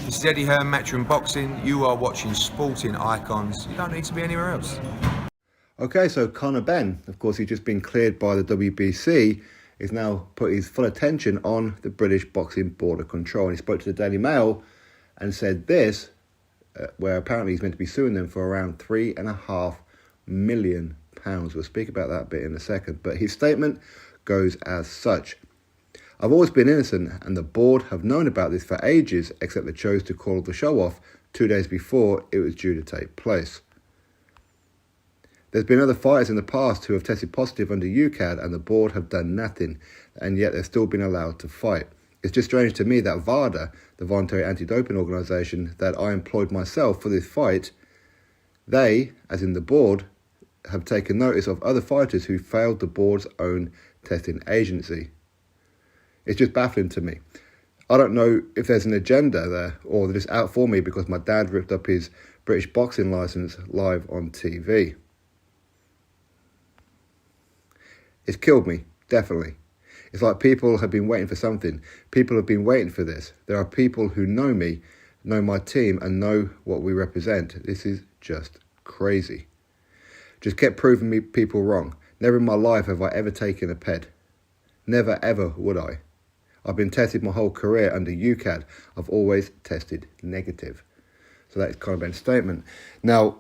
This is Eddie Hearn, Matchroom Boxing. You are watching Sporting Icons. You don't need to be anywhere else. Okay, so Conor Benn, of course, he's just been cleared by the WBC, is now put his full attention on the British Boxing Board of Control. And he spoke to the Daily Mail and said this, where apparently he's meant to be suing them for around £3.5 million. We'll speak about that bit in a second. But his statement goes as such. I've always been innocent, and the board have known about this for ages, except they chose to call the show off 2 days before it was due to take place. There's been other fighters in the past who have tested positive under UCAD, and the board have done nothing, and yet they've still been allowed to fight. It's just strange to me that VADA, the voluntary anti-doping organisation that I employed myself for this fight, they, as in the board, have taken notice of other fighters who failed the board's own testing agency. It's just baffling to me. I don't know if there's an agenda there, or they're just out for me because my dad ripped up his British boxing licence live on TV. It's killed me, definitely. It's like people have been waiting for something. People have been waiting for this. There are people who know me, know my team, and know what we represent. This is just crazy. Just kept proving me people wrong. Never in my life have I ever taken a ped. Never ever would I. I've been tested my whole career under UCAD. I've always tested negative. So that is Conor Benn's statement. Now,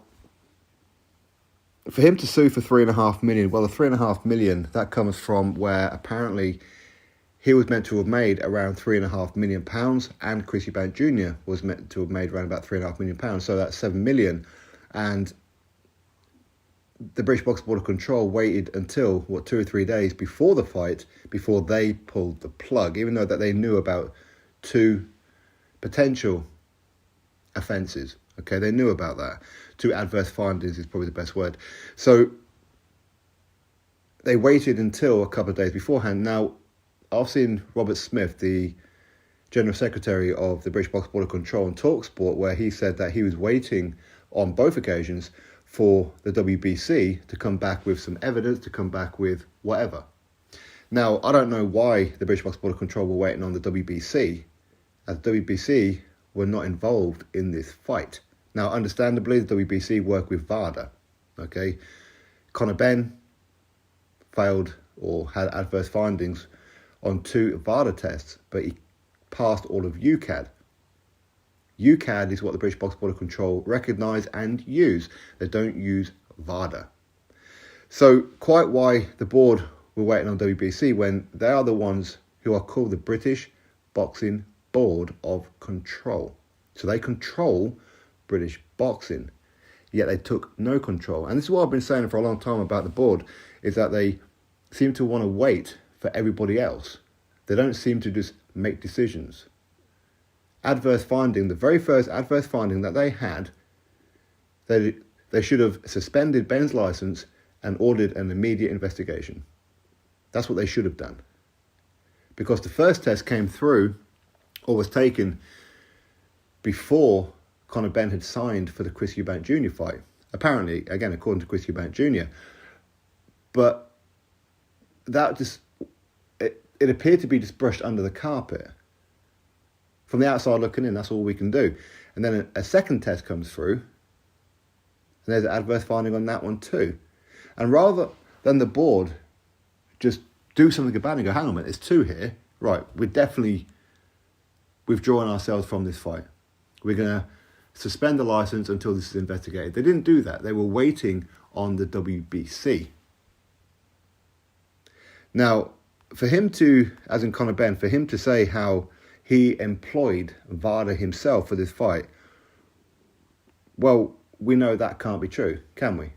for him to sue for £3.5 million, well, the £3.5 million, that comes from where apparently he was meant to have made around £3.5 million, and Chris Eubank Jr. was meant to have made around about £3.5 million. So that's £7 million. And the British Boxing Board of Control waited until, 2 or 3 days before the fight, before they pulled the plug, even though that they knew about 2 potential offences. Okay, they knew about that. 2 adverse findings is probably the best word. So they waited until a couple of days beforehand. Now, I've seen Robert Smith, the General Secretary of the British Boxing Board of Control, on TalkSport, where he said that he was waiting on both occasions for the WBC to come back with some evidence, to come back with whatever. Now, I don't know why the British Boxing Board of Control were waiting on the WBC, as the WBC were not involved in this fight. Now, understandably, the WBC work with VADA, okay? Conor Benn failed or had adverse findings on 2 VADA tests, but he passed all of UCAD. UCAD is what the British Boxing Board of Control recognise and use. They don't use VADA. So quite why the board were waiting on WBC when they are the ones who are called the British Boxing Board of Control. So they control British boxing, yet they took no control. And this is what I've been saying for a long time about the board, is that they seem to want to wait for everybody else. They don't seem to just make decisions. Adverse finding, the very first adverse finding that they had, they should have suspended Benn's licence and ordered an immediate investigation. That's what they should have done. Because the first test came through, or was taken, before Conor Benn had signed for the Chris Eubank Jr. fight. Apparently, again, according to Chris Eubank Jr. But that just, it appeared to be just brushed under the carpet. From the outside looking in, that's all we can do. And then a second test comes through, and there's an adverse finding on that one too. And rather than the board just do something about it and go, hang on a minute, there's 2 here. Right, we're definitely withdrawing ourselves from this fight. We're going to suspend the licence until this is investigated. They didn't do that. They were waiting on the WBC. Now, for him to, as in Conor Benn, for him to say how he employed VADA himself for this fight, well, we know that can't be true, can we?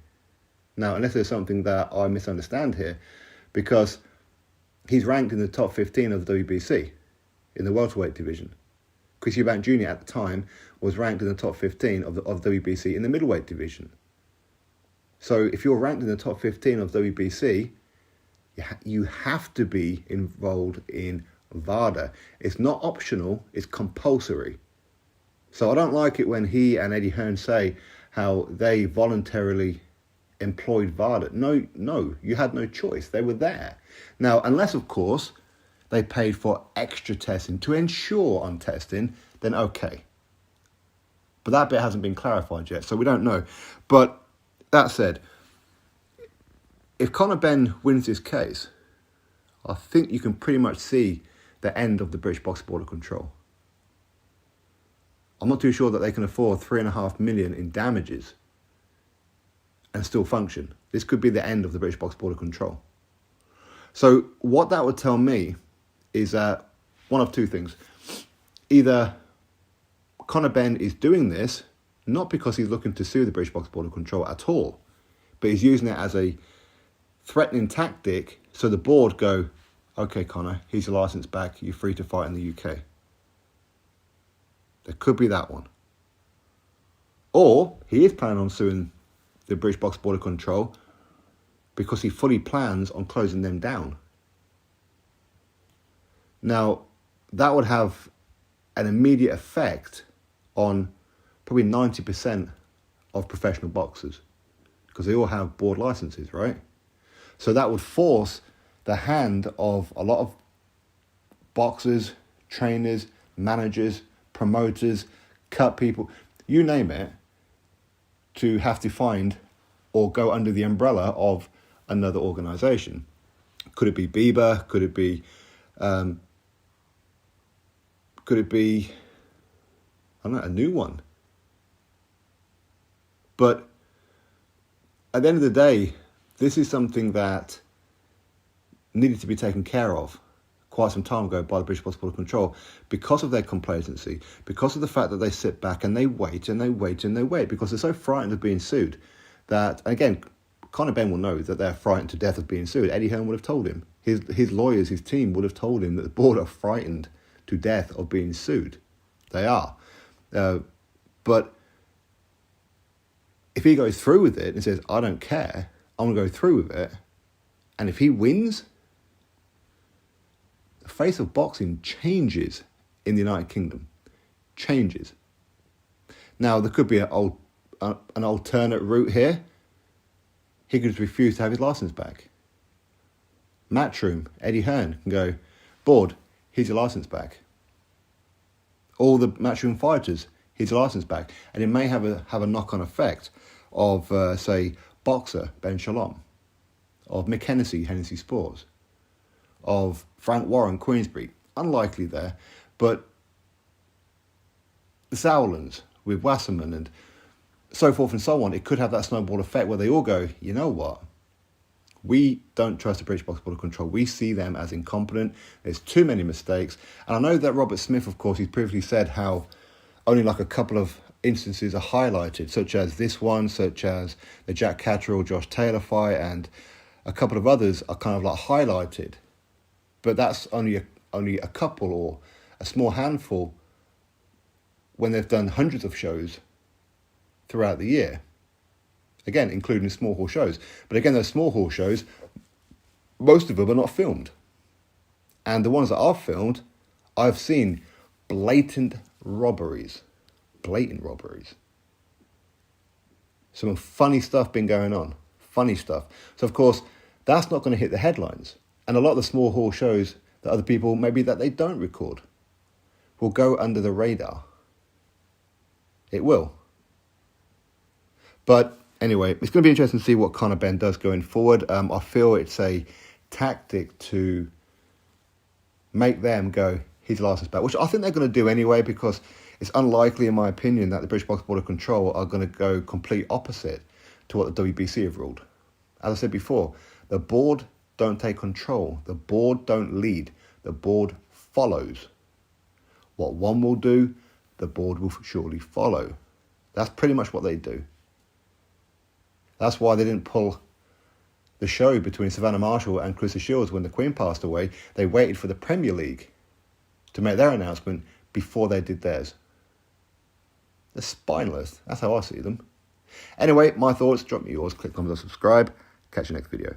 Now, unless there's something that I misunderstand here, because he's ranked in the top 15 of the WBC in the welterweight division. Chris Eubank Jr. at the time was ranked in the top 15 of WBC in the middleweight division. So if you're ranked in the top 15 of WBC, you have to be involved in VADA. It's not optional, it's compulsory. So I don't like it when he and Eddie Hearn say how they voluntarily employed VADA. No, you had no choice. They were there. Now, unless, of course, they paid for extra testing to ensure on testing, then okay. But that bit hasn't been clarified yet, so we don't know. But that said, if Conor Benn wins this case, I think you can pretty much see the end of the British Boxing Board of Control. I'm not too sure that they can afford $3.5 million in damages and still function. This could be the end of the British Boxing Board of Control. So what that would tell me is that one of two things. Either Conor Benn is doing this not because he's looking to sue the British Boxing Board of Control at all, but he's using it as a threatening tactic so the board go, okay, Conor, here's your licence back, you're free to fight in the UK. There could be that one. Or he is planning on suing the British Boxing Board of Control because he fully plans on closing them down. Now, that would have an immediate effect on probably 90% of professional boxers because they all have board licenses, right? So that would force the hand of a lot of boxers, trainers, managers, promoters, cut people, you name it, to have to find or go under the umbrella of another organisation. Could it be BBBA? Could it be I don't know, a new one? But at the end of the day, this is something that needed to be taken care of quite some time ago by the British Boxing Board of Control because of their complacency, because of the fact that they sit back and they wait and they wait and they wait because they're so frightened of being sued that, again, Conor Benn will know that they're frightened to death of being sued. Eddie Hearn would have told him. His lawyers, his team would have told him that the board are frightened to death of being sued. They are. But if he goes through with it and says, I don't care, I'm going to go through with it, and if he wins, the face of boxing changes in the United Kingdom. Changes. Now, there could be an alternate route here. He could just refuse to have his licence back. Matchroom, Eddie Hearn can go, board, here's your licence back. All the Matchroom fighters, here's your licence back. And it may have a knock-on effect of, say, Boxer, Ben Shalom, of Mick Hennessy Sports, of Frank Warren, Queensbury. Unlikely there, but the Sauerlands with Wasserman and so forth and so on, it could have that snowball effect where they all go, you know what? We don't trust the British Boxing Board of Control. We see them as incompetent. There's too many mistakes. And I know that Robert Smith, of course, he's previously said how only like a couple of instances are highlighted, such as this one, such as the Jack Catterall, Josh Taylor fight, and a couple of others are kind of like highlighted. But that's only a couple or a small handful when they've done hundreds of shows throughout the year. Again, including small hall shows. But again, those small hall shows, most of them are not filmed. And the ones that are filmed, I've seen blatant robberies. Some funny stuff been going on. Funny stuff. So, of course, that's not going to hit the headlines. And a lot of the small hall shows that other people, maybe that they don't record, will go under the radar. It will. But anyway, it's going to be interesting to see what Conor Benn does going forward. I feel it's a tactic to make them go, his licence back, which I think they're going to do anyway, because it's unlikely, in my opinion, that the British Boxing Board of Control are going to go complete opposite to what the WBC have ruled. As I said before, the board don't take control. The board don't lead. The board follows. What one will do, the board will surely follow. That's pretty much what they do. That's why they didn't pull the show between Savannah Marshall and Clarissa Shields when the Queen passed away. They waited for the Premier League to make their announcement before they did theirs. They're spineless. That's how I see them. Anyway, my thoughts. Drop me yours. Click comment or subscribe. Catch you next video.